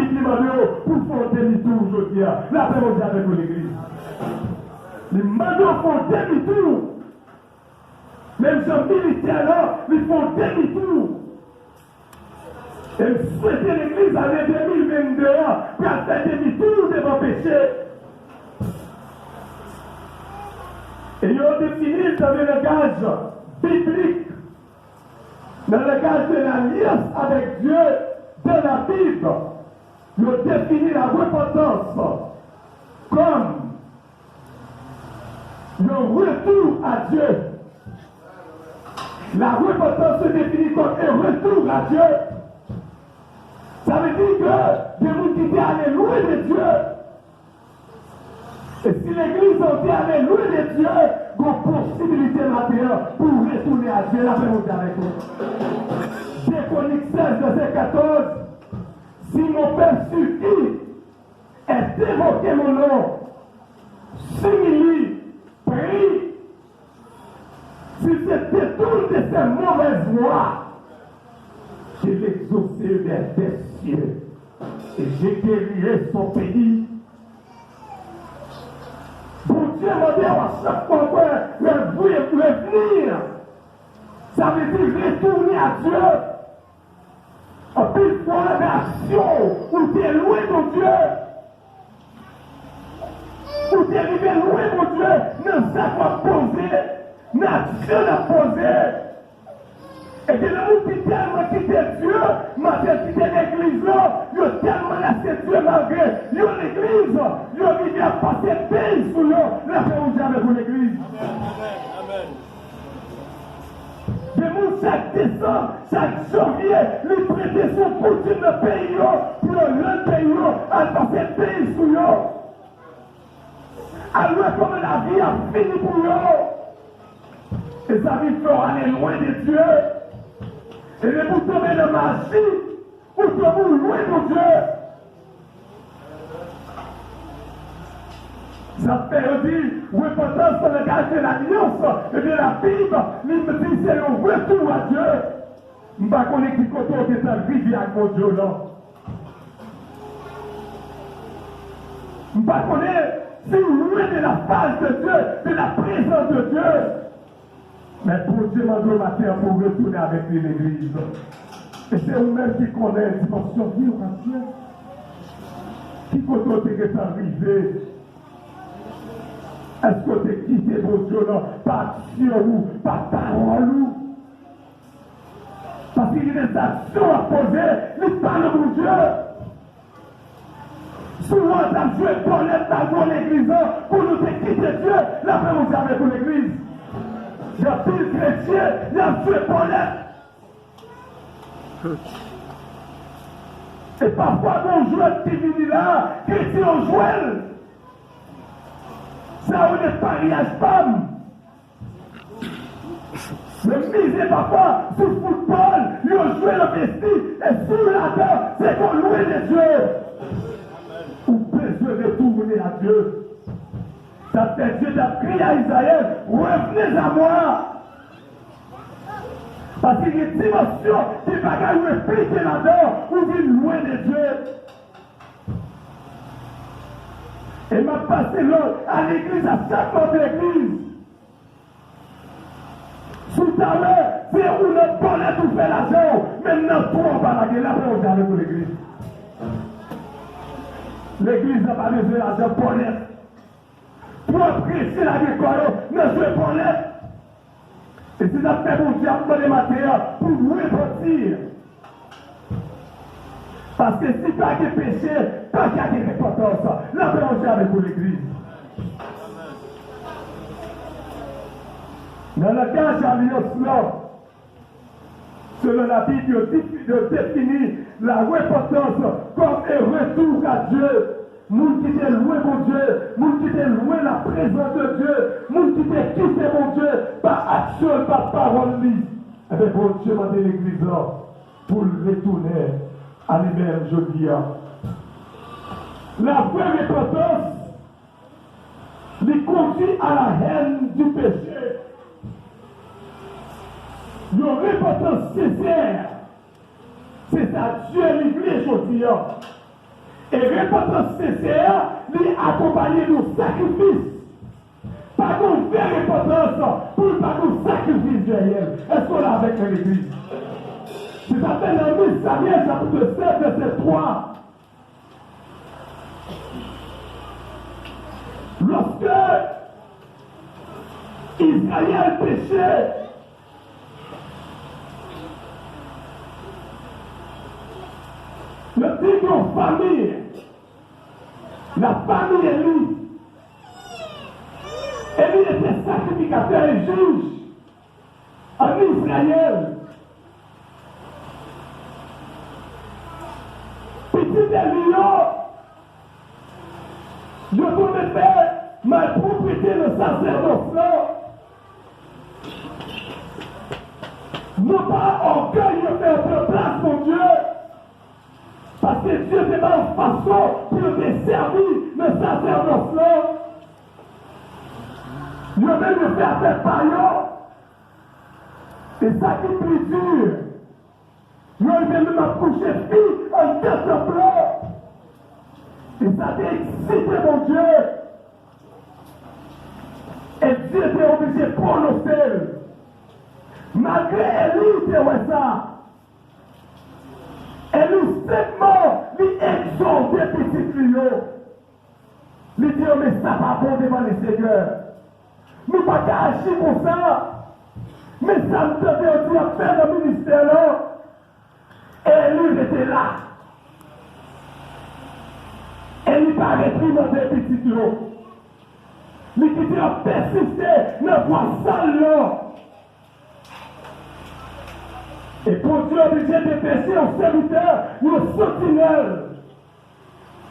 Bible pour faire demi-tour aujourd'hui. La paix mondiale avec l'église. Les mandats font demi-tour. Même si militaires là, ils font demi-tour. Et souhaiter l'église année 2022 pour faire demi-tour devant péché. Et ils ont défini dans le langage biblique, dans le langage de l'alliance avec Dieu de la Bible. Ils ont défini la repentance comme le retour à Dieu. La repentance se définit comme un retour à Dieu. Ça veut dire que des gens qui étaient allés loin de Dieu. Et si l'église est allée loin de Dieu, il y a une possibilité matérielle pour retourner à Dieu. La paix avec nous. Déconique 16, verset 14. Si mon Père suffit est évoqué mon nom, s'humilie, prie, si se détourne de ces mauvaises voies, je l'exaucerai des cieux et je guérirai son pays. Pour Dieu m'a dit à chaque fois que le venir, ça veut dire retourner à Dieu. En plus, pour la nation où tu es loin de Dieu, où tu es arrivé loin de Dieu, ne sait pas poser, nation à poser. Et que le monde qui tellement quitté Dieu, malgré quitté l'église là, il a tellement laissé Dieu malgré l'église, il a arrivé à passer pays sur eux, la paix au diable pour l'église. Amen. De nous, chaque décembre, chaque janvier, lui prêter son coutume de pays pour le pays à passer pays sur eux. Alors comme la vie a fini pour eux, et sa vie fera aller loin de Dieu. Et les vous tomber de magie, vous tombez loin de Dieu. Ça fait dire, repentance dans le cadre de l'alliance, et bien la Bible, il me dit c'est le retour à Dieu. Je ne sais pas qui côté que ça vit avec mon Dieu là. Je ne sais pas si vous loin de la face de Dieu, de la présence de Dieu. Mais pour Dieu m'a donné matin pour retourner avec l'église. Et c'est vous-même qui connaissez la dimension vie à Dieu. Qui côté que ça arrivé? Est-ce que tu quitté mon Dieu là, par action ou par parole ou? Parce qu'il y a des actions à poser, il parle de mon Dieu. Souvent, ça me fait connaître dans l'église pour nous quitter Dieu, la paix vous avez pour l'église. Il y a plus de chrétiens, il y a tué Paulette. Et parfois, mon joueur qui vient là, chrétien joueur. Ça, on est pariage femme. Le misé parfois, sous le football, il a joué le vesti, et sous la terre, c'est qu'on louait les Dieu. Ou besoin de retourner à Dieu. Ça fait Dieu t'a crié à Israël, revenez à moi. Parce qu'il y a une dimension qui va nous expliquer là-dedans, où il est loin de Dieu. Et m'a passé l'autre à l'église, à chaque fois de l'église. Sous ta main, c'est où le bonnet tout fait l'argent. Maintenant, toi, on va la gueule, là, on va pour l'église. L'église n'a pas besoin d'argent bonnet. Pour apprécier la décore, ne jouez bonnet. Et si ça fait mon diable dans les matériaux, pour vous repentir. Parce que si pas de péché, pas de repentance, la paix au diable pour l'église. Dans le cas d'alliance là, selon la Bible, il définit la repentance comme un retour à Dieu. Moun qui était loin mon Dieu, moun qui était loin la présence de Dieu, moun qui était quitté mon Dieu, par action, par parole. Eh bien, bon Dieu m'a dit l'église là, pour le retourner à lui-même, je dis. La vraie repentance, les conduit à la haine du péché. Une repentance sincère, c'est à Dieu livré, je dis. Et repentance sincère, lui accompagner de sacrifice. Pas qu'on fait repentance pour pas qu'on sacrifice derrière. Est-ce qu'on l'a avec l'église? C'est ça fait dans le Samuel chapitre 7, verset 3. Lorsque Israël péchait, le dit de famille, la famille Élie, Élie était sacrificateur et juge en Israël. Petit Élie, je pouvais faire ma propriété de sacerdoce là. Non pas orgueil de faire de place pour Dieu. Parce que Dieu n'est pas en façon pour te servir le sacerdoce là. Je vais me faire faire paillot. C'est ça qui est plus dur. Je vais me coucher fille en tête de blanc. Et ça t'a excité mon Dieu. Et Dieu était obligé de prononcer. Malgré Élie, c'est ça. Élie simplement lui exhortait petit tuyau. Lui dit, mais ça va bon devant les seigneurs. Nous ne pouvons pas agir comme ça. Mais ça me devait dire faire le ministère là. Et Élie était là. Élie pas réprimander petit tuyau. Mais qui a persisté, ne voit ça là. Et pour Dieu obligé de passer en serviteur, une sentinelle,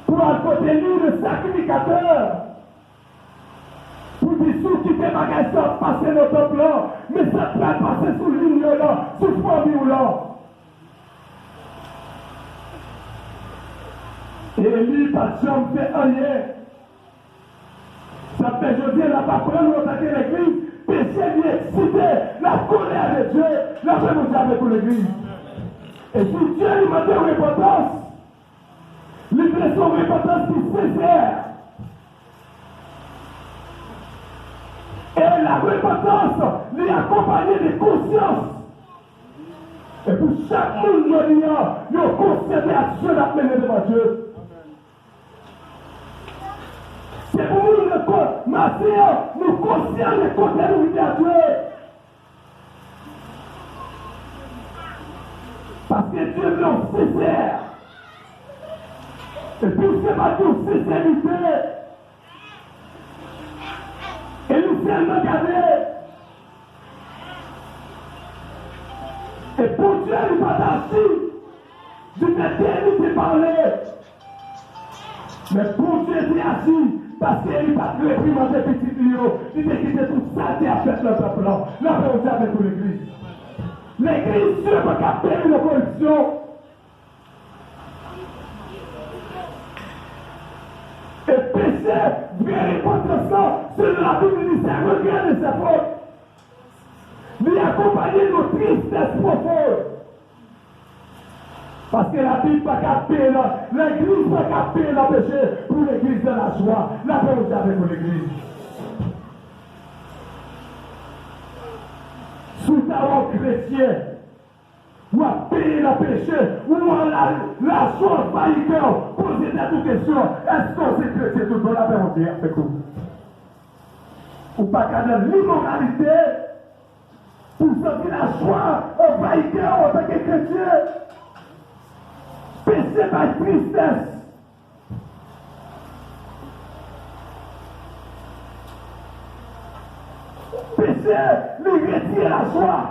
pour à côté lui le sacrificateur, pour dire sous qui fait bagage ça passer notre plan, mais ça peut passer sous ligne là, sous famille là. Et lui, pas de chambre, fait rien. Ça fait je dis, la pas prendre attaquer l'église, péché lui excité, la colère de Dieu, la fait nous avec pour l'église. Et si Dieu lui m'a dit repentance, lui fait son repentance qui sincère. Et la repentance lui accompagnée de conscience. Et pour chaque monde, il y a une conscience d'action d'amener devant Dieu. C'est pour nous le corps, ma sœur, nous conscients de côté de à Dieu. Parce que Dieu veut sincère. Et puis c'est pas toute sincérité. Et nous sommes regardés. Et pour Dieu, il va t'assis. Je t'ai parler. Mais pour Dieu, il est assis. Parce qu'il n'a pas réprimandé petit tuyau. Il t'a quitté tout ça, il a fait le peuple là. Là, on est avec l'église. L'église, Dieu va capter une corruption. Et péché, véritablement, c'est de la Bible dit, c'est regret de sa faute. Lui accompagner nos tristesses profondes. Parce que la Bible va capter, l'église va capter le péché pour l'église de la joie. La paix aussi avec l'église. Sous ta robe chrétien, ou à payer le péché, ou à la joie vaillante, posez ta toute question. Est-ce qu'on s'est chrétien tout le monde? La paix aussi avec vous. Ou pas qu'à l'immoralité, pour sortir la joie, on va y faire en tant que chrétien. Péché par tristesse. Péché lui retire la joie.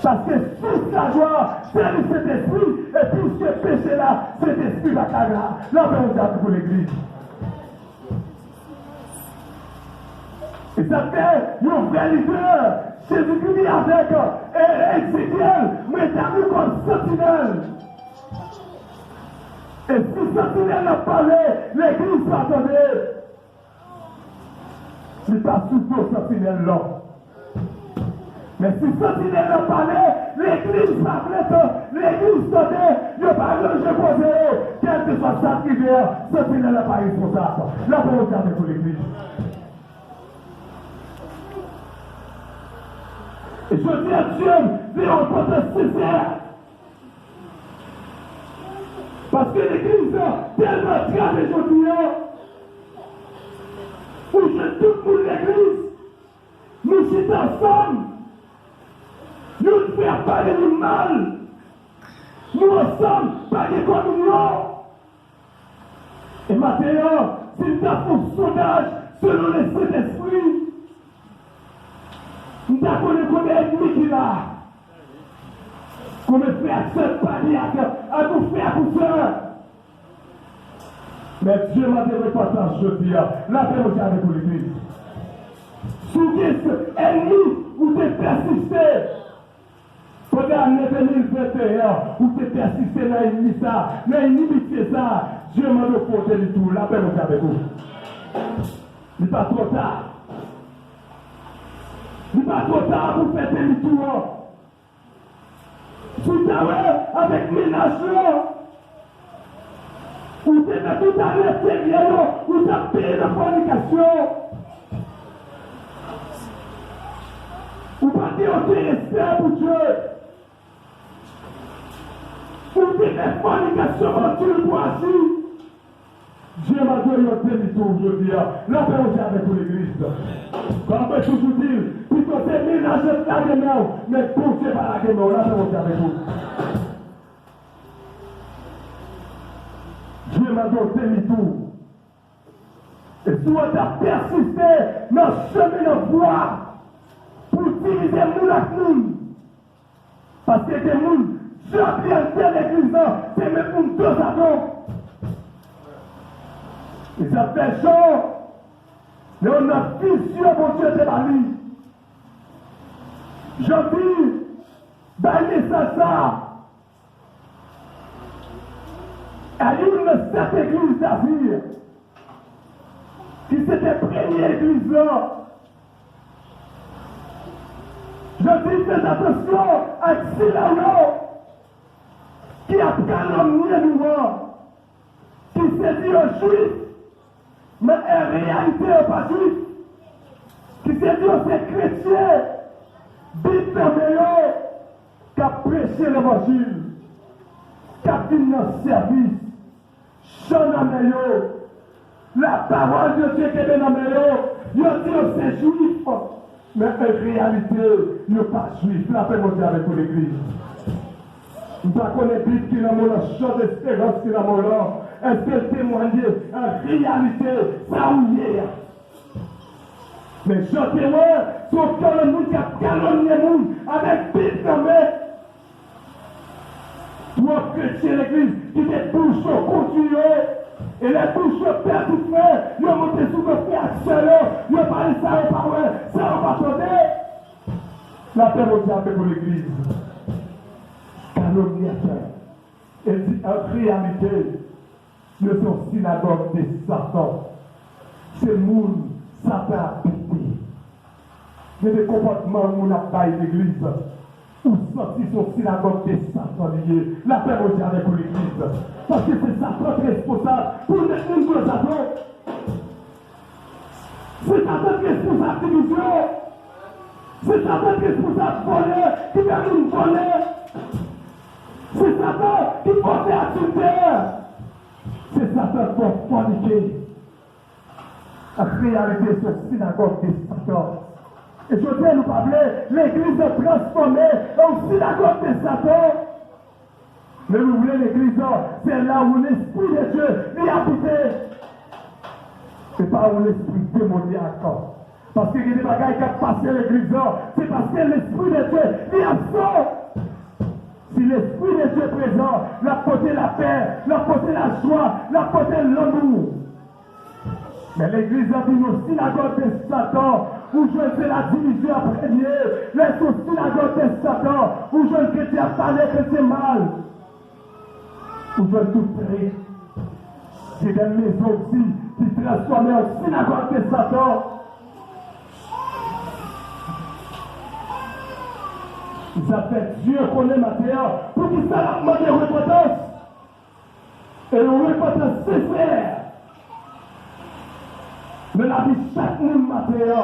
Parce que toute la joie, c'est cet esprit, et tout ce péché-là, cet esprit va caler. Là, on va pour l'église. Et ça fait un vrai leader. Jésus-Christ avec Ézéchiel, mais t'as vu comme sentinelle. Et si sentinelle n'a parlé, l'église va tomber. C'est pas surtout sentinelle là. Mais si sentinelle n'a parlé, l'église va tomber. L'église tombe. Il n'y a pas de jeu posé. Quel que soit ça qui vient, ce final n'est pas responsable. La parole de Dieu pour l'église. Et je dis à Dieu, viens en tant que sincère. Parce que l'église est tellement grave aujourd'hui, où je tout pour l'église, nous sommes ensemble, nous ne faisons pas de mal, nous ensemble, pas de communion. Et maintenant, s'il t'a fait un sondage selon les Saint-Esprit, nous avons combien d'ennemis qu'il a. Comme faire seul panier à nous faire pour ça. Mais Dieu m'a dit reportage, je dis, la paix aussi avec l'église. Souviens ce ennemi où tu persisté. Pendant l'année 2021, où tu persisté dans l'ennemi ça, dans l'inimitié ça, Dieu m'a reporté du tout, la paix aussi avec vous. Il n'est pas trop tard. Il n'est pas trop tard pour faire des tours. Tout à l'heure, avec ménage, où tu es tout à l'intérieur, où tu as payé la fornication. Où tu as dit respect pour Dieu. Où tu es la fornication, tu le vois assis. Dieu m'a donné un petit tour aujourd'hui. La paix aussi avec l'église. Comme on peut toujours dire, plutôt c'est ménage de la demeure, mais poussez par la demeure, la paix aussi avec vous. Dieu m'a donné un petit tour. Et si on a persisté dans le chemin de voie pour utiliser les gens avec nous, parce que les gens, Dieu a bien fait l'église, c'est même pour 2 ans. Et ça fait chaud. Mais on a vision pour Dieu de la vie. Je dis, baillez ça. À une cette église d'Avir, qui c'était première église là. Je dis, faites attention à Silano, qui a calomnié nous, qui s'est dit aux Juifs, mais en réalité, pas juif, qui s'est dit aux chrétiens, dit fermez-le, qui a prêché l'évangile, qui a fini dans service, chanamé, la parole de Dieu qui est dans il dit c'est juif, mais en réalité, il n'est pas juif. La paix monter avec l'église. Nous connaissons Bible qui est dans mon champ d'espérance qui est dans mon nom. Est-ce qu'elle témoigne en réalité, ça ou hier? Mais je témoigne, sauf que le monde qui a calomnié le monde avec Bible fermée. Toi, chrétien l'église, qui te touche au continuer, et les touches au père tout fait, ils ont monté sous le fait accéléré, ils ont parlé ça au parole, ça on va tomber. La paix mondiale avec l'église. Calomniateur. Et dit en réalité, nous sommes synagogue de Satan. C'est moun, Satan a pété. Il y a des comportements où on a baillé l'église. Ou sorti son synagogue de Satan lié. La paix mondiale avec l'église. Parce que c'est Satan qui est responsable pour mettre une grosse Satan. C'est Satan qui est responsable de division. C'est Satan qui est responsable de voler, qui fait une voler. C'est Satan qui porte à tout terre. C'est Satan qui porte forniquer. En réalité, c'est la synagogue de Satan. Et je viens nous parler, l'église est transformée en synagogue de Satan. Mais vous voulez l'église, c'est là où l'esprit de Dieu est habité. C'est pas où l'esprit démoniaque. Parce qu'il y a des bagailles qui ont passé l'église, c'est parce que l'esprit de Dieu est absent. Si l'esprit de Dieu est présent, la portée la paix, la portée la joie, la portée l'amour. Mais l'église a dit nos synagogues de Satan, où je fais la division en premier, les synagogues de Satan, où je ne chrétien parler que c'est mal. Où je tout triste. C'est des maisons aussi qui transforment en synagogue de Satan. Ils appellent Dieu connaît ma terre pour qu'il s'en demande repentance. Et une repentance sincère. Mais la vie chaque monde matériel,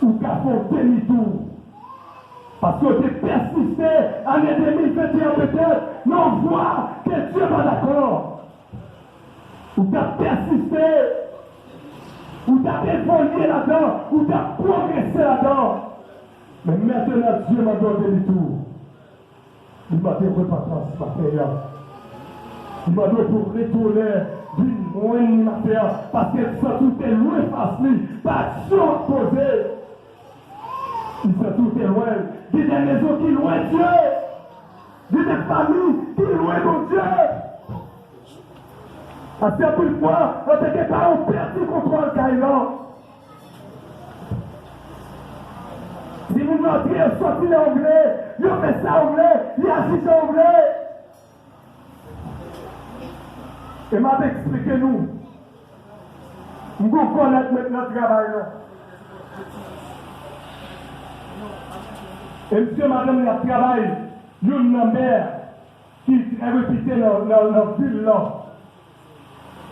ou qu'à faire demi-tour. Parce que tu persisté, année 2021 peut-être, mais on voit que Dieu n'est pas d'accord. Ou tu as persisté, ou tu as évolué là-dedans, ou tu as progressé là-dedans. Mais maintenant, Dieu m'a donné demi-tour. Il m'a donné repentance matérielle. Il m'a donné pour retourner d'une moyenne matérielle, parce que ça tout est loin facile, pas action posée. Il se tout est loin. Il y a des maisons qui loin Dieu. Il y a des familles qui loin mon Dieu. À certaines fois, on a des parents perdus contre le Caïlan. Si vous m'entrez, sortez l'anglais, il fait ça anglais, il agit anglais. Et m'a expliqué nous. Nous connaissons maintenant le travail. Et monsieur, madame, il travaille, il y a une mère qui est répétée dans la ville là.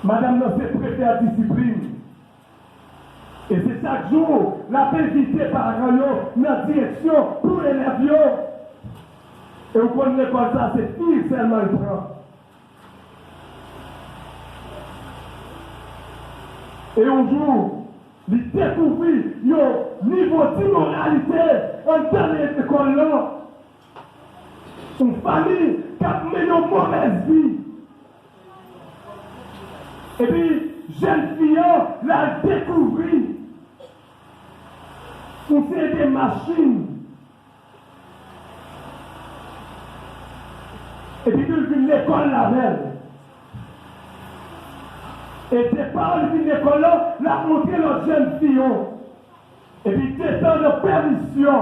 Madame, c'est prêté à discipline. Et c'est chaque jour, la pénalité par la direction pour les nervios. Et vous connaissez comme ça, c'est qui seulement il prend. Et un jour, il découvre le niveau d'immoralité en les écoles là. Une famille qui a mené une mauvaise vie. Et puis, jeune fille l'a découvert. On fait des machines. Et puis, il l'école la veille. Et des parents de l'école là, l'a montré notre jeune fille. Et puis, des temps de permission.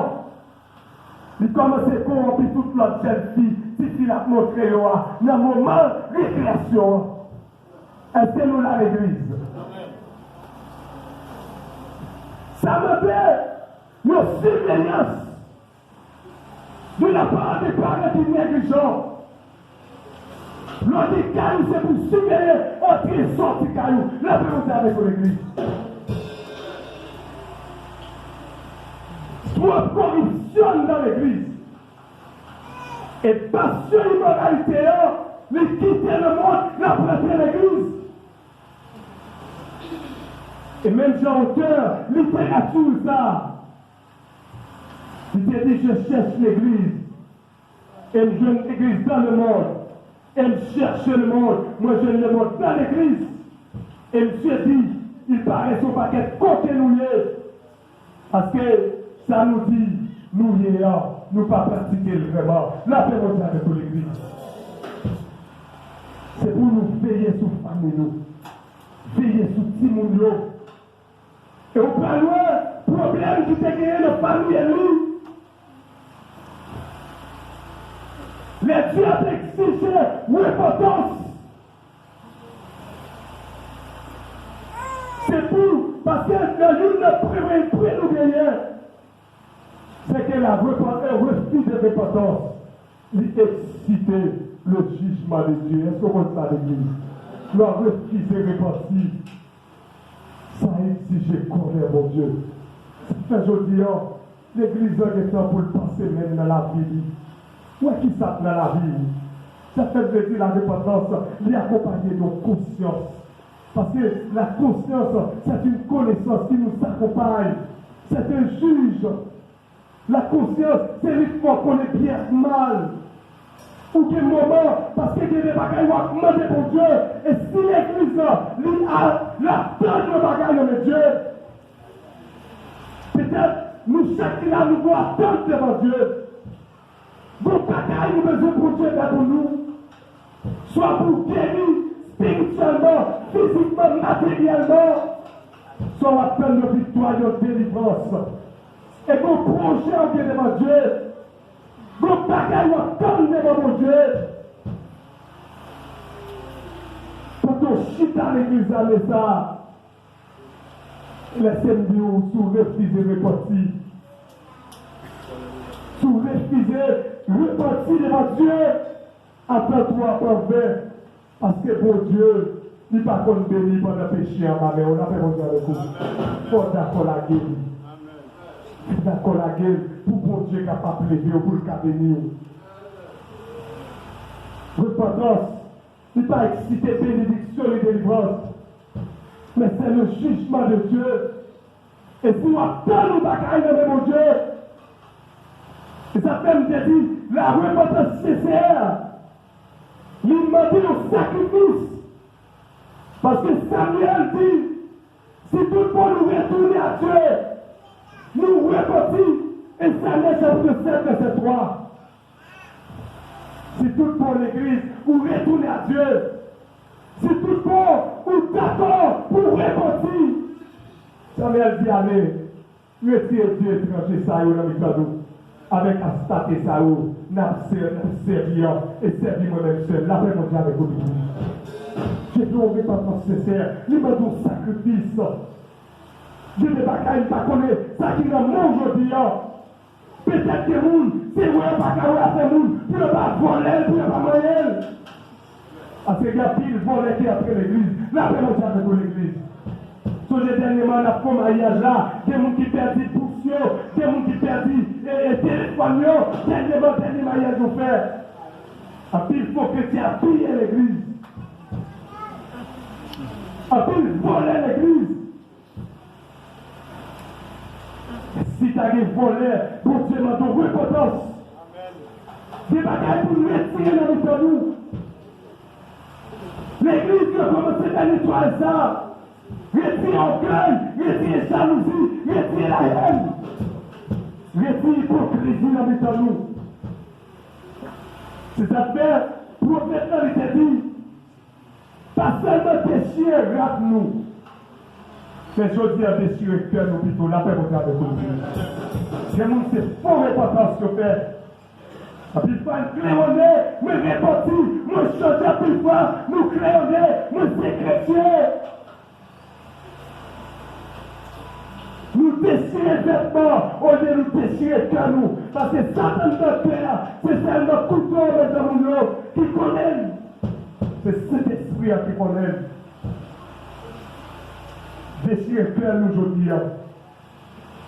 Il commence à corrompre toute notre jeune fille. Si il a montré dans le moment de récréation. Est-ce que nous l'avons l'église? Ça me fait une surveillance de la part des parents qui négligents. L'autre caillou, c'est pour surveiller entre et sortir caillou. La vérité avec l'église. Trop corruption dans l'église. Et passion immoralité, les quitter le monde, la prêter l'église. Et même Jean-Auteur, littérature, ça. Il te dit, je cherche l'église. Et je veux l'église dans le monde. Et je cherche le monde. Moi, je le monde dans l'église. Et monsieur dit, il paraît son paquet côté nous. Parce que ça nous dit, nous y nous pas pratiquer vraiment. La paix mondiale avec l'église. C'est pour nous veiller sur la famille, nous. Veiller sur Timounio. Et on prend le problème qui s'est créé dans la famille et lui. Les diables exigent l'importance. C'est pour, parce que le jour ne prévient nous rien. C'est que la refus de l'importance, il excite le jugement de Dieu. Est-ce qu'on voit ça l'église? Le refus de répartir. Ça exige colère, mon Dieu. Ça fait aujourd'hui, l'église a temps pour le passer même dans la vie. Où est-ce qu'il s'appelle dans la vie? Ça fait dire la repentance, l'y accompagner de conscience. Parce que la conscience, c'est une connaissance qui nous accompagne. C'est un juge. La conscience, c'est une fois qu'on est bien mal. Ou quel moment, parce qu'il y a des bagailles où on demande pour Dieu. Et si l'église a la tâche de bagaille de Dieu, peut-être nous chacun nous doit attendre devant Dieu. Vos bagailles nous besoin pour Dieu pour nous. Soit pour guérir spirituellement, physiquement, matériellement. Soit la peine de victoire de délivrance. Et vos projets en bien devant Dieu. Vos bagailles vont attendre devant mon Dieu. Quand on chute à l'église avec ça, laissez-moi dire, sous refuser repartir. Sous refuser repartir devant Dieu, après toi, après 20. Parce que bon Dieu, il n'est pas qu'on bénit pendant le péché en ma mère. On a fait mon Dieu avec vous. Il faut d'accord la gueule. Il faut d'accord la gueule pour bon Dieu capable de lever pour le cas bénir. Repentance, il n'est pas excité bénédiction et délivrance. Mais c'est le jugement de Dieu. Et si on attend nous bagaille de mon Dieu, et ça fait me dire, la repentance sincère, il m'a dit au sacrifice. Parce que Samuel dit, si tout le monde nous retourne à Dieu, nous repentons. Et Samuel chapitre 7, verset 3. Si tout le monde l'église, vous retournez à Dieu. Si tout le monde vous d'accord pour repentir. Samuel dit, allez, retirez Dieu étranger ça, avec Astat et Saoul, n'a servi et servi moi-même seul. La vraie mondiale avec vous. J'ai trouvé pas nécessaire. Il m'a dit sacrifice. Je ne vais pas connaître ça qui est mon aujourd'hui. Peut-être que les gens, c'est vrai, pas qu'à faire les gens, pour ne pas voler, pour ne pas moyen. Parce qu'il y a pile voler qui est après l'église. La vraie mondiale avec vous l'église. Sur les derniers mois, on a fait un mariage là, des gens qui perdent des poussières, des gens qui perdent des téléphones, dernier mariage qu'on fait. Et puis il faut que tu aies pillé l'église. Et puis il volait l'église. Si tu as volé, pour Dieu m'a donné repentance. Des bagages pour nous retirer dans nous. L'église qui a commencé à nettoyer ça. Retire orgueil, retire jalousie, retire la haine, retire l'hypocrisie dans nous. C'est ça fait, prophète il te dit, pas seulement déchirer rap nous, mais je dis à déchirer cœur nous plutôt, la paix pour avec nous. Les gens c'est faux repentance qu'on fait. Et puis il faut un cléonner, nous repentir, nous changer plus fort, nous cléonner, nous sécrétier. Nous déchirer vêtements, au lieu de nous déchirer cœur nous. Parce que Satan notre cœur, c'est seulement couteau dans mon nom qui connaît. C'est cet esprit qui connaît. Déchirer cœur nous aujourd'hui.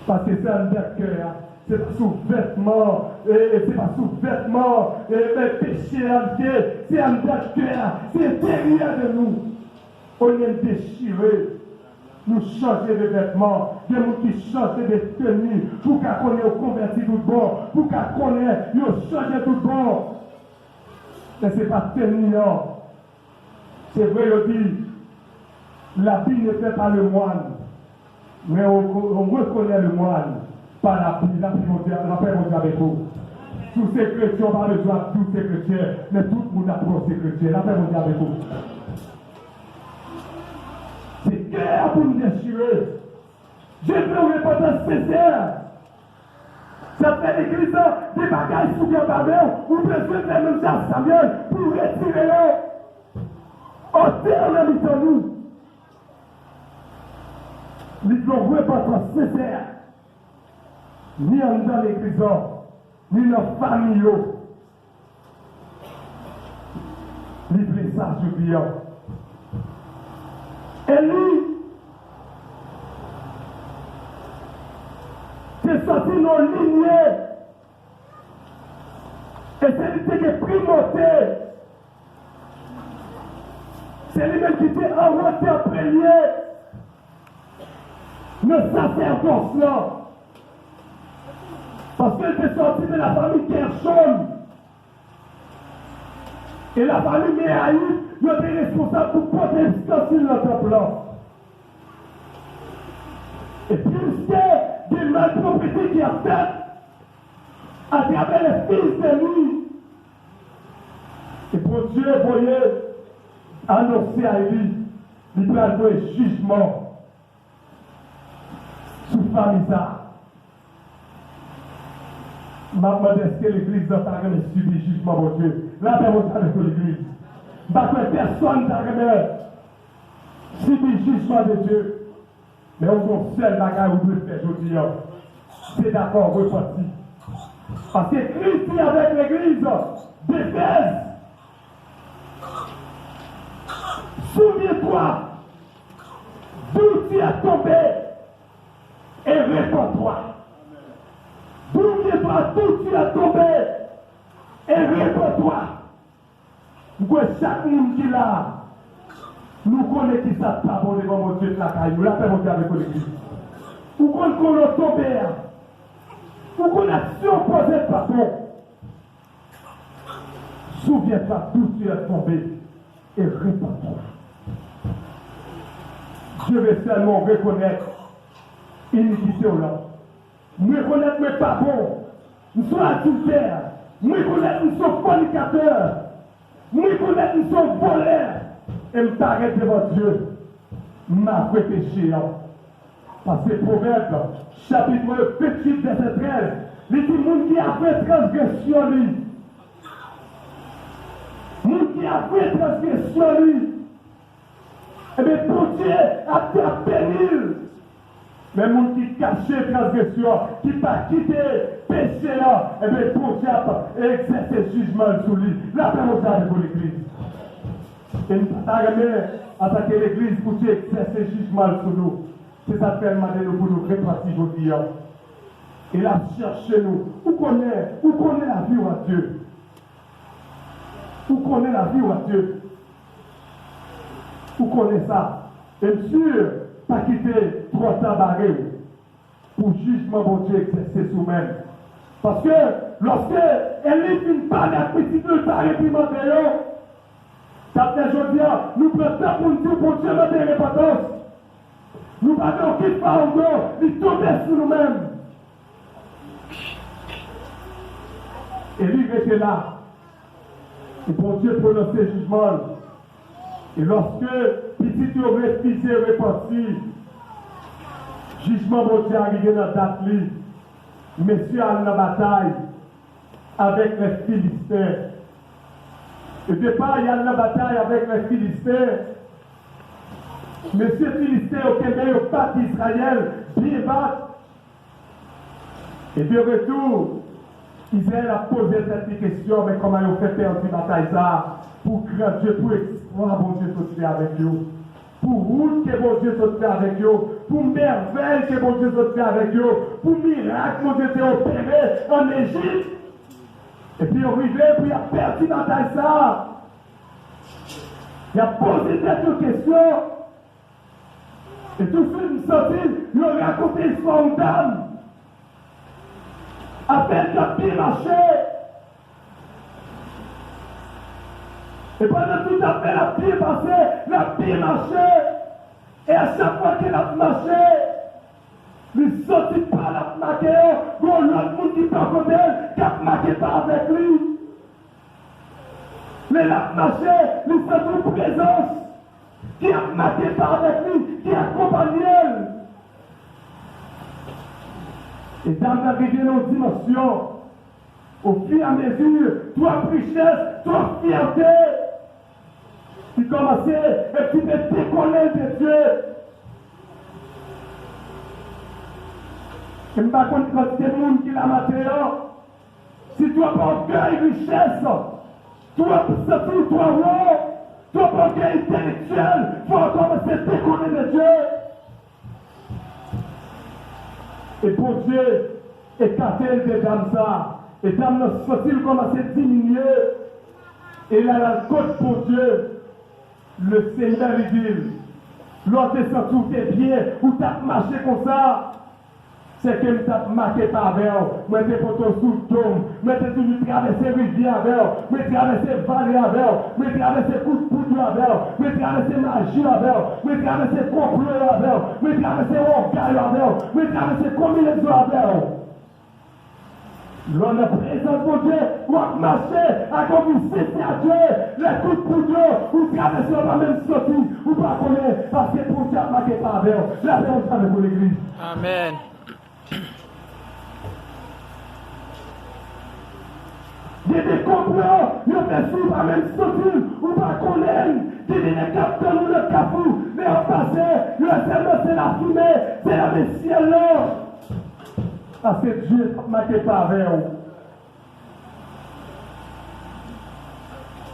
Parce que c'est un cœur. C'est pas sous vêtements, et c'est pas sous vêtements, mais péché entier. C'est un cœur, c'est derrière de nous. Au lieu de déchirer. Nous changer de vêtements, des gens qui changent de tenue, pour qu'on connaisse converti tout bon, pour qu'on connaisse, ils changent tout bon. Mais ce n'est pas tenue, non. C'est vrai, on dit, l'habit ne fait pas le moine, mais on reconnaît le moine par l'habit, la paix mondiale avec vous. Tous ces chrétiens, on parle de joie, tous ces chrétiens, mais tout le monde apprend ces chrétiens, la paix mondiale avec vous. C'est clair pour nous déchirer. Je veux une repentance sincère. Ça fait l'église des bagages sous le barbel, ou besoin de même ça, Samuel, pour retirer le. Ôtez en habitant nous. Nous devons une repentance sincère. Ni dans l'église, ni dans la famille. Livrez ça, je dis. Élie, c'est sorti nos lignées. Et c'est lui qui est primordié. C'est lui-même qui était envoyé en premier. Le sacerdoce là. Parce qu'il était sorti de la famille Gershon. Et la famille Méhaïs, il était responsable pour porter l'ustensile dans le temple. Et puisque des malpropriétés qui a fait à travers les fils de lui, et pour Dieu, voyez, annoncer à lui, il doit avoir un jugement sous Famisa. Maman, est-ce que l'église n'a pas subi le jugement, mon Dieu? La paix avec l'église. Parce que personne n'a subi le jugement de Dieu. Mais on a seul bagage où Dieu fait aujourd'hui. C'est d'accord, reparti. Parce que Christ est avec l'église d'Éphèse. Souviens-toi d'où tu as tombé et réponds-toi. Souviens-toi d'où tu as tombé et réponds-toi. Chaque monde qui est là, nous connaissons qui ça pas bon devant mon Dieu de la caille. Nous l'avons fait avec l'église. Nous connaissons qu'on a tombé. Nous connaissons posé pas bon. Souviens-toi d'où tu es tombé et réponds-toi. Je vais seulement reconnaître l'iniquité au là. Nous reconnaître que pas bon. Nous sommes adultères. Nous reconnaître que nous sommes fornicateurs. Nous reconnaître que nous sommes voleurs. Et me t'arrête devant Dieu. M'a fait péché. Parce que Proverbe, chapitre 28, verset 13, il dit monde qui a fait transgression lui. Monde qui a fait transgression lui. Eh bien, pour Dieu a fait pénible. Mais monde qui cache transgression, qui n'a pas quitté péché là, eh bien, pour Dieu a exercé jugement sur lui. La parole avec l'église. Et nous avons attaqué l'église pour Dieu exercer jugement sur nous. C'est ça que nous pour nous répartir aujourd'hui. Et là, cherchez nous. Où connaît la vie à Dieu? Où connaît la vie à Dieu? Où connaît ça? Et sûr, pas quitter trop tabaré pour jugement bon Dieu exercer sur nous-mêmes. Parce que lorsque elle finit par la petite de ta réprimandée, ça fait aujourd'hui, nous prenons temps pour nous dire bon Dieu notre répétence. Nous n'avons aucune pardon, nous tombons sur nous-mêmes. Et lui était là. Et bon Dieu prononce ses jugements. Et lorsque petit aurait refusé repentir, jugement bon Dieu arrivé dans la date, messieurs allent dans la bataille avec les Philistins. Et au départ, il y a la bataille avec les Philistins. Monsieur Philistins, au Québec, au pas d'Israël, bien battre. Et de retour, Israël a posé cette question, mais comment ils ont fait perdre la bataille ça? Pour grand Dieu, pour exploit, bon Dieu soit avec eux. Pour route que bon Dieu soit avec eux. Pour merveille que bon Dieu soit avec eux. Pour miracle que bon Dieu soit opéré en Égypte. Et puis on arrive, puis il a perdu la bataille ça. Il a posé cette question. Et tout ce qui me sortit, il a raconté l'histoire d'une dame. Avec la pied marché. Et pendant tout à fait la pied passé, la pied marché. Et à chaque fois qu'elle a marché, il sortit par la marqué, ou l'autre monde qui peut côté, qui a marqué pas avec lui. Mais la marché, il sortit une présence, qui a marqué pas avec lui, qui accompagne elle. Et dans la rivière aux dimensions, au fur et à mesure, toi richesse, toi fierté, tu commençais et tu te décollais de Dieu. Je ne sais pas quand c'est le monde qui l'a maté, si tu as pas orgueil, richesse, tu as sorti, toi roi, tu as pas orgueil intellectuel, tu vas commencer à te décoller de Dieu. Et pour Dieu, écarter des dames ça, et dames nos sorties commencent à diminuer. Et là, la côte pour Dieu, le Seigneur lui dit, l'autre est sorti où t'es bien, où t'as marché comme ça. C'est que t'as marqué par vers, moi t'es pour ton sous-tombe, moi t'es toujours traversé rivière avec, moi traversé vallée avec, moi traversé coup de poudre avec, moi traversé magie avec, moi traversé complot avec, moi traversé orgueil avec, moi traversé combinaison avec. L'on a présent pour Dieu, ou à marcher, à comme vous cessez à Dieu, les coups de poudre, ou traversez la même sortie, ou pas connaître, parce que pour Dieu marqué par vers, la paix avec pour l'église. Amen. Il y a des complots, il y a des sous par même sortie, ou pas connaître, qui viennent capter ou le capou, mais en passé, le seulement c'est la fumée, c'est la ciel là. Parce que Dieu n'a marqué par vers vous.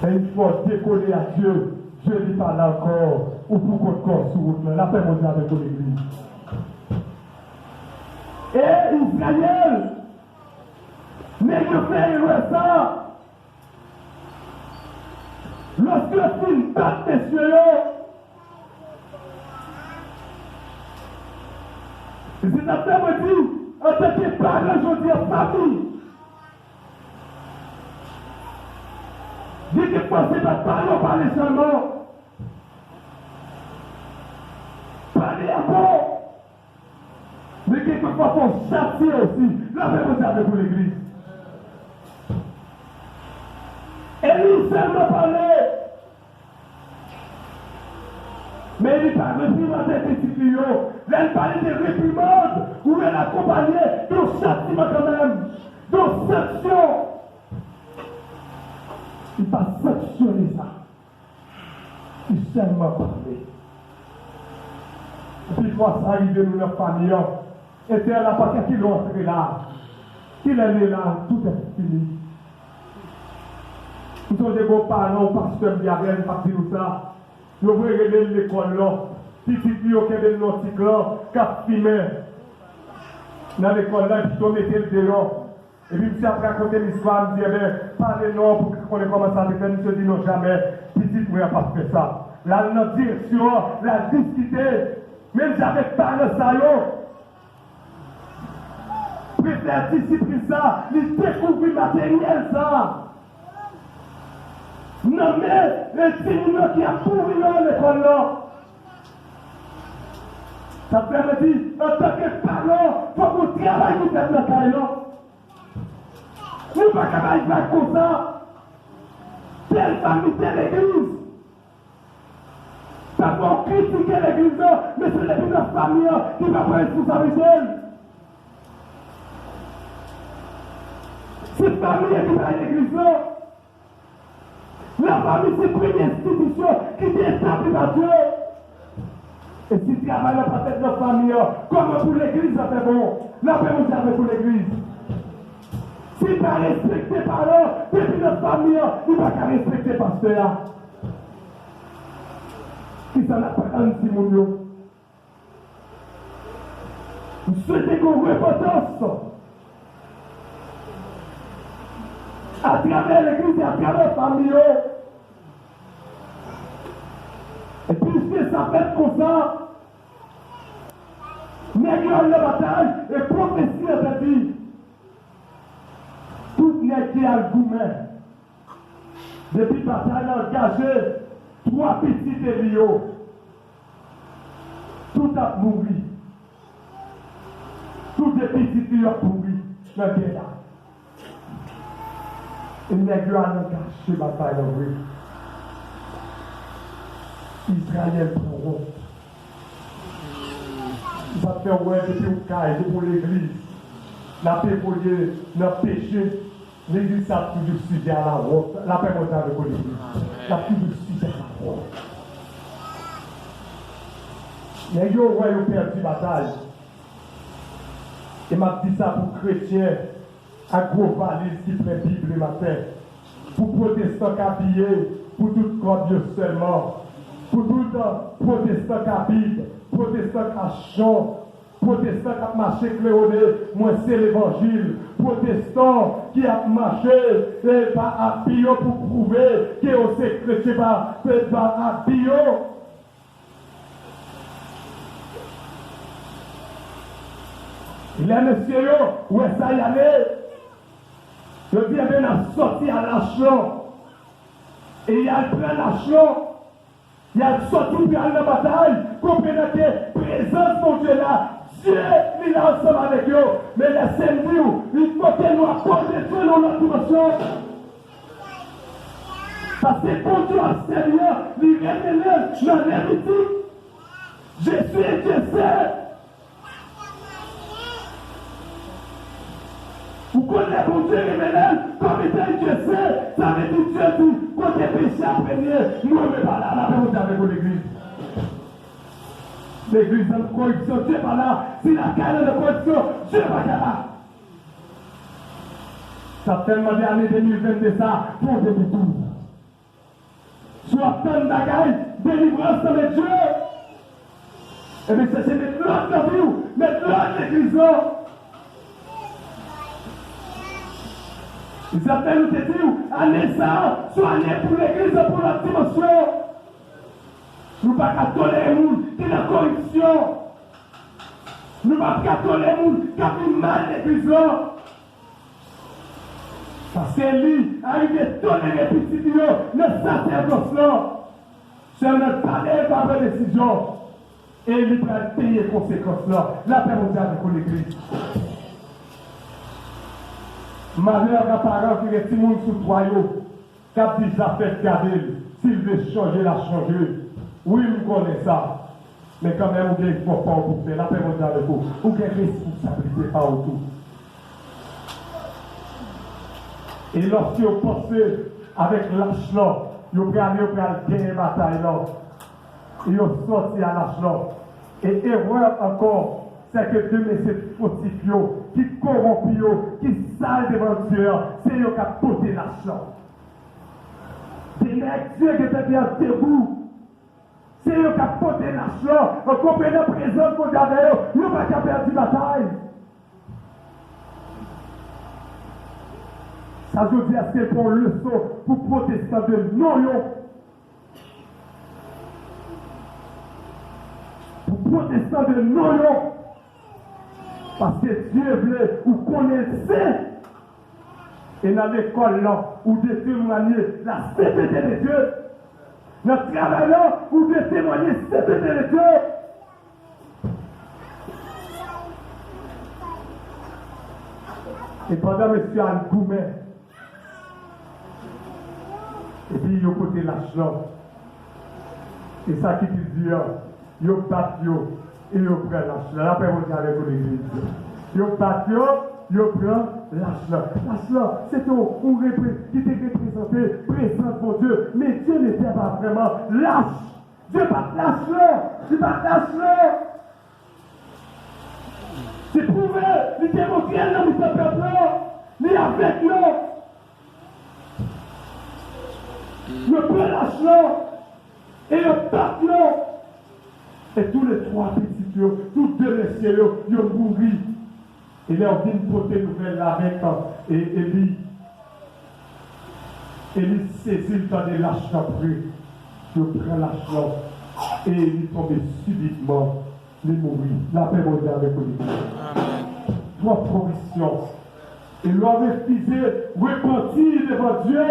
Et il faut décoller à Dieu, Je dis pas là encore, ou pour qu'on corps sur route, la paix mondiale avec l'église. Et Israël, mais je fais ça. Lorsque le film bat messieurs, c'est la paix me dit, en tant que parent, je dis en famille. Dites que c'est pas parler seulement. Parler à bon. Mais quelquefois, il faut chasser aussi. La même chose avec l'église. Et lui seulement parler. Mais il parle de dans des petits tuyaux. Là, il parle de réprimandes. Où elle accompagne de châtiment quand même. De sanction. Il va sanctionner ça. Il seulement parler. Et puis, il faut arriver dans leur famille. Et c'est la partie qui l'ont entré là. Qu'il est né là, tout est fini. Nous sommes des beaux parents, pasteur Biarel, pas dire ça. Nous voulons regarder l'école là. Petit qui est des notiques là, cap fumé. Dans l'école là, puis on mettait le dehors. Et puis, si après raconter l'histoire, je dis, parlez-nous pour qu'on ait commencé à faire, je dis non, jamais, petit, vous n'avez pas fait ça. Là, notre direction, la discuter, même si avec parlé ça, préfère discipliner ça, il découvrir matériel ça. Non, mais, les petits qui a pourri dans l'école là. Ça permet de dire, en tant que parent, il faut qu'on travaille pour faire le cahier là. Nous ne pouvons pas faire comme ça. Telle famille, telle église. Parce qu'on critique l'église, mais c'est l'église de la famille qui va prendre responsabilité. C'est la famille qui va l'église. La famille, c'est une institution qui est établie par Dieu. Et si tu travailles dans la tête de la famille, comme pour l'église, ça fait bon. La paix vous avez pour l'église. Si tu n'as respecté par eux, depuis notre famille, il ne va pas respecter pasteur. Qui s'en a pas un petit monde. Vous souhaitez qu'on repotence à travers l'église et à travers la famille. Et puisque ça fait comme ça, négligeons la bataille et prophétie à ta vie. Tout n'est qui a le gourmet. Depuis la bataille, engagé 3 petits Elio. Tout a mouru. Tous les petits filles ont mouru dans le guerre. Et négligeons la caché bataille en vrai. Israël prend honte. Il va faire ouais depuis au caille, pour l'église. La paix pour Dieu, le péché. L'église a toujours sujet à la honte. La paix mondiale avec l'église. La toujours sujet à la honte. Les gens ont perdu la bataille. Et m'a dit ça pour chrétiens, à gros valise qui prend Bible le matin. Pour protestants qui habillés, pour tout corps Dieu seulement. Pour tout protestant qui habite, protestant qui chante, protestant qui a marché cléoné, moi c'est l'évangile. Protestant qui a marché et pas à bio pour prouver que c'est chrétien, pas à bio. Il est monsieur, où est-ce qu'il y allait? Je dis, il a sorti à l'achat. Et il a pris l'achat. Il a sorti pour aller dans la bataille, comprenez que la présence de Dieu là, Dieu il est ensemble avec eux. Mais laissez-nous, il faut que nous apportions selon notre dimension. Parce que pour Dieu, Seigneur, il révèle dans l'héritage. Je suis Dieu seul. Vous connaissez pour Dieu révèle, comme étant Dieu seul, ça veut dire Dieu dit, quand tu es péché à premier, nous ne sommes pas là, la paix avec l'église. L'église de corruption, Dieu n'est pas là. Si la carrière de corruption, Dieu n'est pas là. Ça fait tellement d'années 2022 ça, pour 2012. soit plein de bagailles, délivrance dans les dieux. Et bien, c'est mettre l'autre dans vous, mettre l'autre l'église là. Ils appellent nous te dire, année ça, soit année pour l'église, pour la dimension. Nous ne pouvons pas tolérer les gens qui sont dans la corruption. Nous ne pouvons pas tolérer les gens qui ont mal l'église là. Parce que lui, arrive à tolérer les petits dieux, le sacerdoce là. C'est notre palais par la décision. Et il va payer les conséquences là. La paix mondiale avec l'église. Malheur à parents qui est tout le monde sous toi, qui a dit ça fait garder. S'il veut changer, la changer. Oui, nous connaissons ça. Mais quand même, vous avez pas pour faire la paix mondiale avec vous. Vous avez responsabilité par autour. Et lorsque vous pensez avec l'âge là, vous pouvez aller gagner une bataille là. Et vous sortez à l'âge là. Et erreur encore, c'est que Dieu met ces fautifs qui corrompent, qui salent devant Dieu, c'est eux qui ont porté l'âge là. Des mecs, Dieu qui était bien debout. C'est eux qui ont porté l'âge là. En comprenant la présence qu'on a avec eux, ils n'ont pas perdu la bataille. Ça veut dire que c'est pour leçon pour protestants de non. Pour protestants de non. Parce que Dieu veut ou connaissez. Et dans l'école là, où de témoigner la sainteté de Dieu. Dans le travail là, où de témoigner la sainteté de Dieu. Et pendant M. Al-Goumet, et puis il y a côté l'argent. Et ça qui dit Dieu, il y a battu et il y a pris l'argent. La paix mondiale avec l'église. Il y a battu, il y a pris l'argent. L'argent, c'est tout qui était représenté, présent pour Dieu. Mais Dieu n'était pas vraiment lâche. Dieu pas l'argent. Dieu pas l'argent. C'est prouvé, il était montré dans le peuple, il est avec nous. Le prend l'argent et le tape là. Et tous les trois petits dieux, tous deux messieurs, ils ont mouru. Et là, on vient de porter nouvelle là avec Élie. Élie saisit le temps de l'argent pris. Je prends l'argent et il tombe subitement. Il mourit. La paix mondiale avec lui. Trois provisions. Et l'on refusé repentir devant Dieu.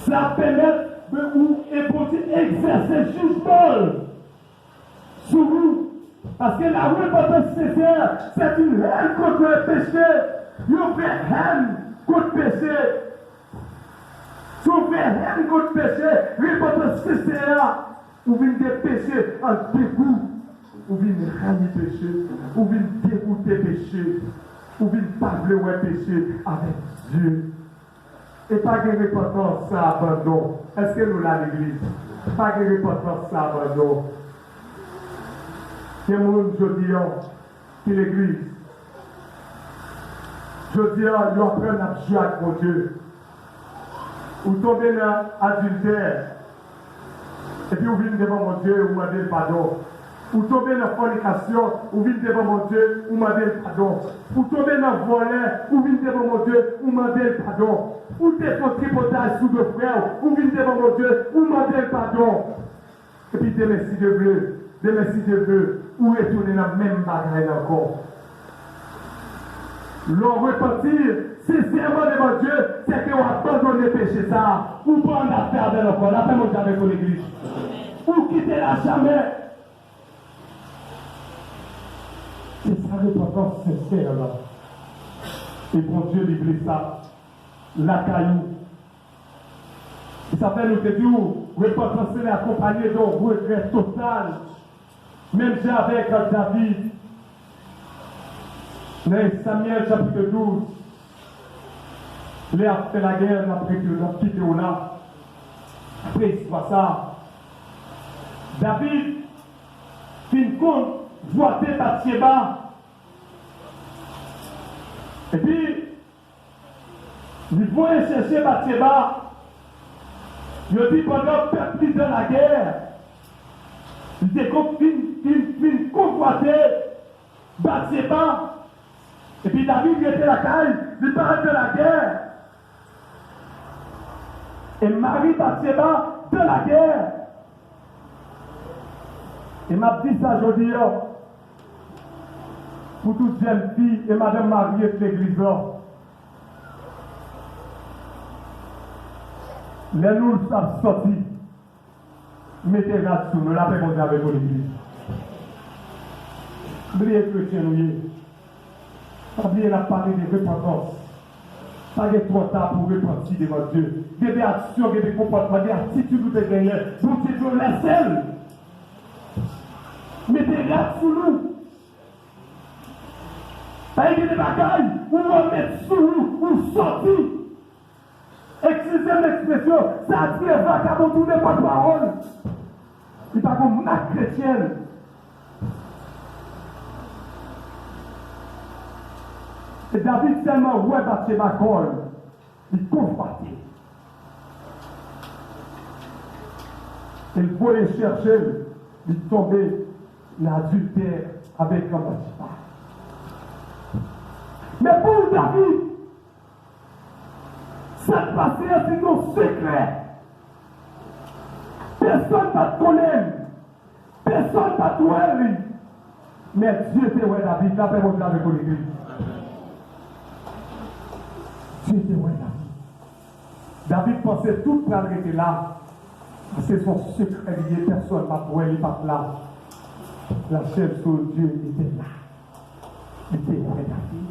Ça permet de pour exercer jugement sur vous. Parce que la repentance sincère, c'est une haine contre le péché. Vous faites haine contre le péché. Si vous faites haine contre le péché, repentance sincère, vous venez de péché en dégoût. Vous venez ranier le péché. Vous venez dégoûter le péché. Vous venez parler au péché avec Dieu. Et pas de repentance, ça abandon. Est-ce que nous l'avons l'église? Pas de repentance, ça abandon. C'est mon je dis, qui l'église. Je dis, ils apprennent à jouer avec mon Dieu. Vous tombez dans l'adultère. Et puis vous venez devant mon Dieu, vous demandez le pardon. Vous tombez dans la fornication, vous venez devant mon Dieu, vous demandez le pardon. Vous tombez dans le volet, vous venez devant mon Dieu, vous demandez le pardon. Vous défendez un tripotage sous deux frères, vous venez devant mon Dieu, vous demandez le pardon. Et puis demain si Dieu veut, vous retournez dans la même bagaille encore. L'on repentir sincèrement devant Dieu, c'est que vous abandonnez le péché ça. Vous prenez l'affaire de l'enfant, la paix mondiale avec l'église. Vous quittez la jamais. C'est ça repentance sincère là. Et pour Dieu, l'église ça, la caillou. Et ça fait nous te dire, repentance est accompagnée d'un regret total. Même si avec David, dans Samuel chapitre 12, il a fait la guerre, après qu'il a quitté là. Après, c'est pas ça. David, fin compte, voit Bathsheba. Et puis, il voit chercher Bathsheba. Je dis pendant que le peuple de la guerre, il était convoité, Bathsheba, et puis David était la caille, il parle de la guerre. Et Marie Bathsheba de la guerre. Et m'a dit ça aujourd'hui, pour toute jeune fille et madame Marie de l'église là. Les nous savent sortir. Mettez là-dessous, nous l'avons posé avec l'église. Oubliez chrétien, nous oubliez la parler de repentance. Pas de trop tard pour repentir devant Dieu. Des actions, des comportements, des attitudes de gagner. Pour Dieu, laissez-le. Mettez là sous nous. Pas de bagailles, ou on met sous nous, ou sortir. Excusez l'expression, ça attire vagabond tout n'est pas de parole. Il pas comme ma chrétienne. Et David seulement ouais Bathsheba col, il convoitait. Il voulait chercher, il tombait dans l'adultère avec un Bathsheba. Mais pour David, cette passion c'est nos secrets. Personne ne va te connaître. Personne ne va te voir. Mais Dieu te ouais David, là, fait mon avec l'église. Dieu te ouais David. David pensait tout le temps était là. C'est son secret lié, personne ne va te voir, il n'est pas là. La chef sur Dieu était là. Il était ouais David.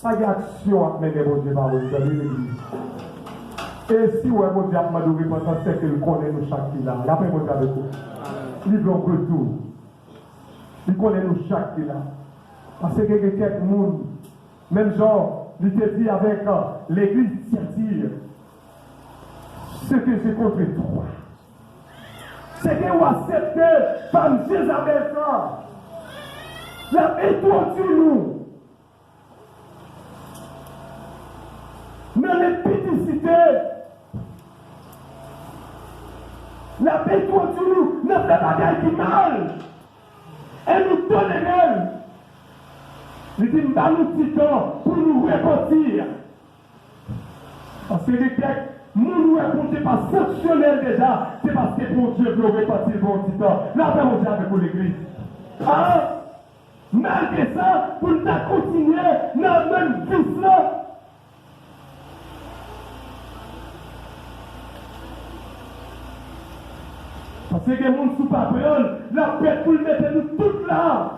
Pas d'action à mener mon Dieu par vous, dans l'église. Et si ouais, mon Dieu a demandé repentance, c'est qu'il connaît nous chaque qui là. Il a fait mon Dieu avec vous. Il veut un retour. Il connaît nous chaque qui là. Parce que quelques monde, même genre, il te dit avec l'église Thyatire, ce que j'ai contre toi. C'est que vous acceptez, femme Jézabel, la étoile sur nous. Dans les péticités, la étoile sur nous ne fait pas qui mal. Elle nous donne elle. Il dit, nous avons petit temps pour nous repentir. Parce que les textes, nous répondons pas fonctionnel déjà, c'est parce que pour Dieu veut repentir pour un petit temps. Là, on va avec l'église. Ah, malgré ça, pour nous continuer dans la même vie là. Parce que les gens sous papillon, la paix pour le mettre nous toutes là.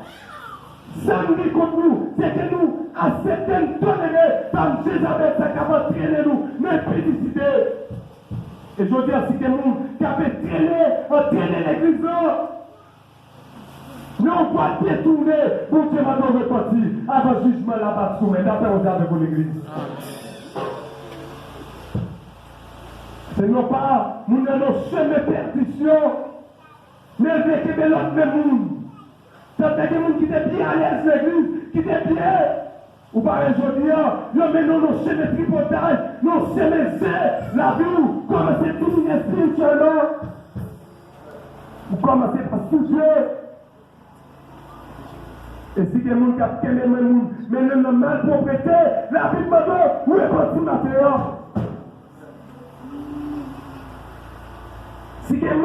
Ça nous dit contre nous, c'est que nous acceptons de tolérer comme Jézabel, ça va traîner nous, mais pédicité. Et je dis à ces gens qui avaient traîné l'église là, nous on va détourner pour Dieu va nous repartir avant le jugement là-bas sous, mais d'après on dit avec l'église. Ce n'est pas, nous n'avons jamais perdition, mais avec l'autre monde. C'est des gens qui étaient bien à l'aise l'église, qui étaient bien. Ou par aujourd'hui, nous menons nos chemins de tripotage, nos chemins de la vie, commencez tout spirituellement. Vous commencez par souffler. Et si des gens qui ont aimé le monde, mais le mal propriété, la vie de maman, où est parti matériel? Si des gens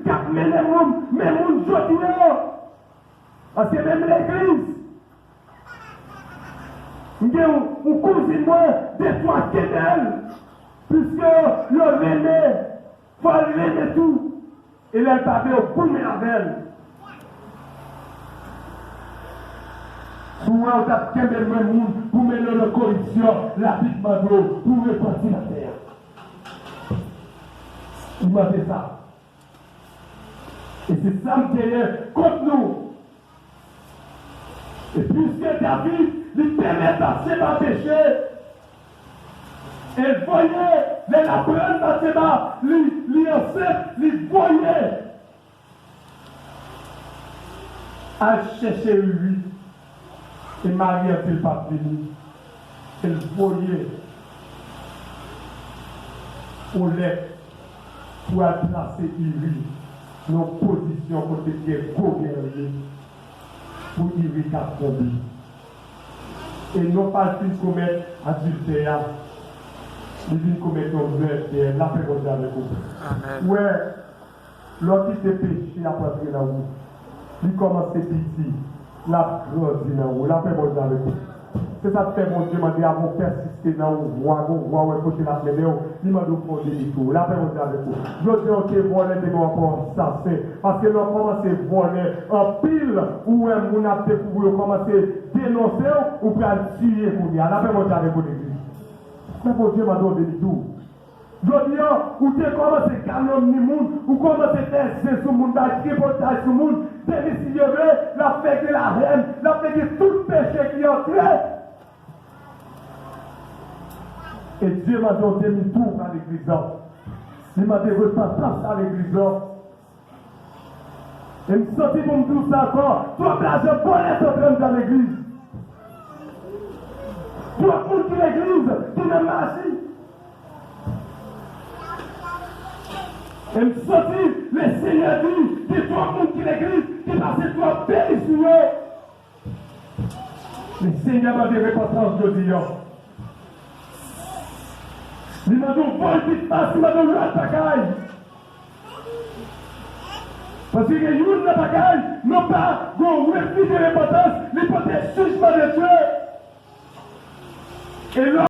qui ont mené le monde, mais le monde aujourd'hui, parce que même l'église, il y a un cousin moi des trois quédelles, puisque le l'aimé, il faut l'aimer tout. Et là, il avait au bout de la veille. Souvent, on a qu'un même monde pour mener la corruption, la vie de Mado, pour repartir la terre. Il m'a fait ça. Et c'est ça qui est contre nous. Et puisque David lui permet passer par péché, et voyait les lapins Bathsheba, lui enceinte, lui voyait à chercher lui. Et Marie a-t-il pas fini? Elle voyait au lait pour placer Iri dans une position côté qui est gouvernée pour Iri qu'à tomber. Et non pas qu'il commettre adultère, il vient commettre un meurtre et la paix avec vous. Ouais, l'homme qui s'est péché après la route, il commence petit, la grandit dans vous, la paix avec vous. C'est ça que fait mon Dieu, m'a dit, avant de persister dans vous, voir, côté la paix, il m'a dit, pour tout, la paix avec vous. Je dis, ok, voler des encore ça, c'est parce que l'on commence à voler en pile, ou on a découvert, on commence à dénoncer, ou à tuer pour dire, la paix avec vous, l'église. Mais mon Dieu m'a donné tout. Je dis, ou tu commences à calomnier le monde, ou commences à faire sur le monde, à tripoter sur le monde, c'est décidé, la fait de la haine, la fait de tout péché qui est entré. Et Dieu m'a donné tout à l'église. Il m'a dit, repentance à l'église. Et je me sentis pour me dire ça encore. Toi, là, je connais dans l'église. Toi, pour qui l'église, tu me marches. Et je me sentis, le Seigneur dit, que toi, pour qui l'église, qui passe toi, béni sur eux. Le Seigneur m'a dit, repentance, je dis. Il m'a dit, vol qui passe, il m'a dit, l'autre bagaille. Parce que une bagaille, non pas, qu'on refuse l'importance, l'hypothèse jugement de Dieu. Et